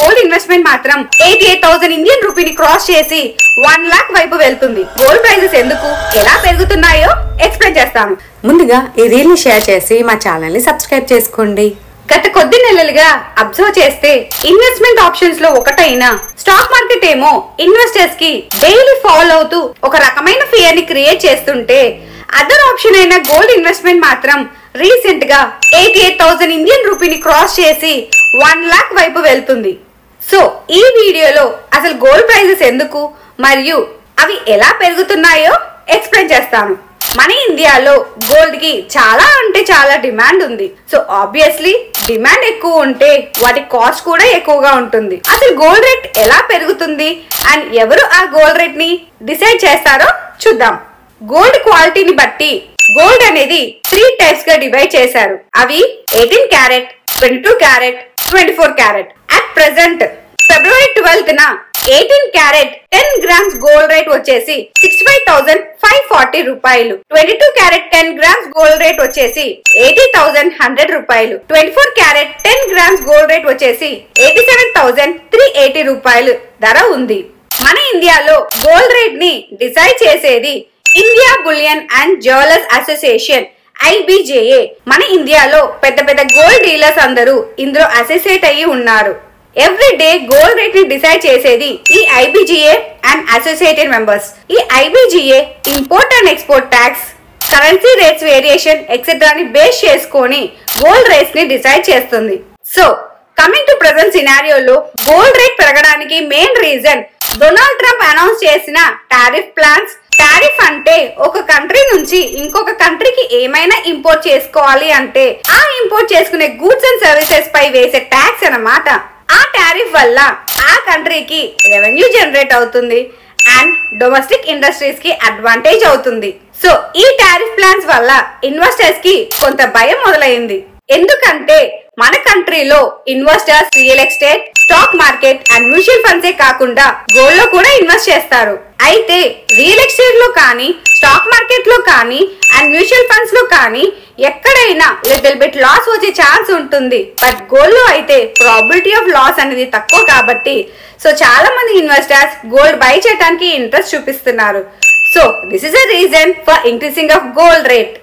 Gold investment మాత్రం 88,000 Indian రూపీని cross చేసి 1 lock వైపు వెళ్తుంది. గోల్డ్ ప్రైజెస్ ఎందుకు ఎలా పెరుగుతున్నాయో ఎక్స్ప్లెయిన్ చేస్తాను. ముందుగా ఈ రీల్ ని షేర్ చేసి మా ఛానల్ ని సబ్స్క్రైబ్ చేసుకోండి. గత కొద్ది నెలలుగా అబ్జర్వ్ చేస్తే ఇన్వెస్ట్మెంట్ ఆప్షన్స్ లో ఒకటైన స్టాక్ మార్కెట్ ఏమో ఇన్వెస్టర్స్ కి డైలీ ఫాలో అవుతూ ఒక రకమైన ఫియర్ ని క్రియేట్ చేస్తుంటే, అదర్ ఆప్షన్ అయిన గోల్డ్ ఇన్వెస్ట్మెంట్ మాత్రం రీసెంట్ గా 88,000 ఇండియన్ రూపీని క్రాస్ చేసి 1 లాక్ వైపు వెళ్తుంది. సో ఈ వీడియోలో అసలు గోల్డ్ ప్రైజెస్ ఎందుకు మరియు అవి ఎలా పెరుగుతున్నాయో ఎక్స్ప్లెయిన్ చేస్తాను. మన ఇండియాలో గోల్డ్ కి చాలా అంటే చాలా డిమాండ్ ఉంది. సో ఆబ్వియస్లీ డిమాండ్ ఎక్కువ ఉంటే వాటి కాస్ట్ కూడా ఎక్కువగా ఉంటుంది. అసలు గోల్డ్ రేట్ ఎలా పెరుగుతుంది అండ్ ఎవరు ఆ గోల్డ్ రేట్ ని డిసైడ్ చేస్తారో చూద్దాం. గోల్డ్ క్వాలిటీని బట్టి గోల్డ్ అనేది 3 టైప్స్ గా డివైడ్ చేశారు. అవి 18 carrot, 22 carrot, 24 carrot. At present February 12th 18 carrot 10 grams gold rate వచ్చేసి 65,540 రూపాయలు. 22 క్యారెట్ 10 గ్రామ్స్ గోల్డ్ రేట్ వచ్చేసి 80,100 రూపాయలు. 24 క్యారెట్ 10 గ్రామ్స్ గోల్డ్ రేట్ వచ్చేసి 87,380 రూపాయలు ధర ఉంది. మన ఇండియాలో గోల్డ్ రేట్ ని డిసైడ్ చేసేది India bullion and jewellers association, IBJA. మన ఇండియాలో పెద్ద పెద్ద గోల్డ్ డీలర్స్ అందరూ ఇందులో అసోసియేట్ అయ్యి ఉన్నారు. ఎవ్రీ డే గోల్డ్ రేట్ ని డిసైడ్ చేసేది ఈ IBJA అండ్ అసోసియేటెడ్ మెంబర్స్. ఈ IBJA import and export tax, currency rates variation etcetera ని బేస్ చేసుకొని గోల్డ్ రేట్స్ ని డిసైడ్ చేస్తుంది. సో కమింగ్ టు ప్రెసెంట్ సినారియోలో గోల్డ్ రేట్ పెరగడానికి main reason Donald Trump announce చేసిన టారిఫ్ ప్లాన్స్. టారిఫ్ అంటే ఒక కంట్రీ నుంచి ఇంకొక కంట్రీకి ఏమైనా ఇంపోర్ట్ చేసుకోవాలి అంటే ఆ ఇంపోర్ట్ చేసుకునే గూడ్స్ అండ్ సర్వీసెస్ పై వేసే ట్యాక్స్ అన్నమాట. ఆ టారిఫ్ వల్ల ఆ కంట్రీకి రెవెన్యూ జనరేట్ అవుతుంది అండ్ డొమెస్టిక్ ఇండస్ట్రీస్ కి అడ్వాంటేజ్ అవుతుంది. సో ఈ టారిఫ్ ప్లాన్స్ వల్ల ఇన్వెస్టర్స్ కి కొంత భయం మొదలైంది. ఎందుకంటే మన కంట్రీలో investors real estate, stock market and mutual ఫండ్సే కాకుండా గోల్డ్ లో కూడా ఇన్వెస్ట్ చేస్తారు. అయితే రియల్ ఎస్టేట్ లో కానీ, స్టాక్ మార్కెట్ లో కానీ అండ్ మ్యూచువల్ ఫండ్స్ లో కానీ ఎక్కడైనా లిటిల్ బిట్ లాస్ వచ్చే ఛాన్స్ ఉంటుంది. బట్ గోల్డ్ లో అయితే ప్రాబిలిటీ ఆఫ్ లాస్ అనేది తక్కువ కాబట్టి సో చాలా మంది ఇన్వెస్టర్స్ గోల్డ్ బై చేయడానికి ఇంట్రెస్ట్ చూపిస్తున్నారు. So this is a reason for increasing of gold rate.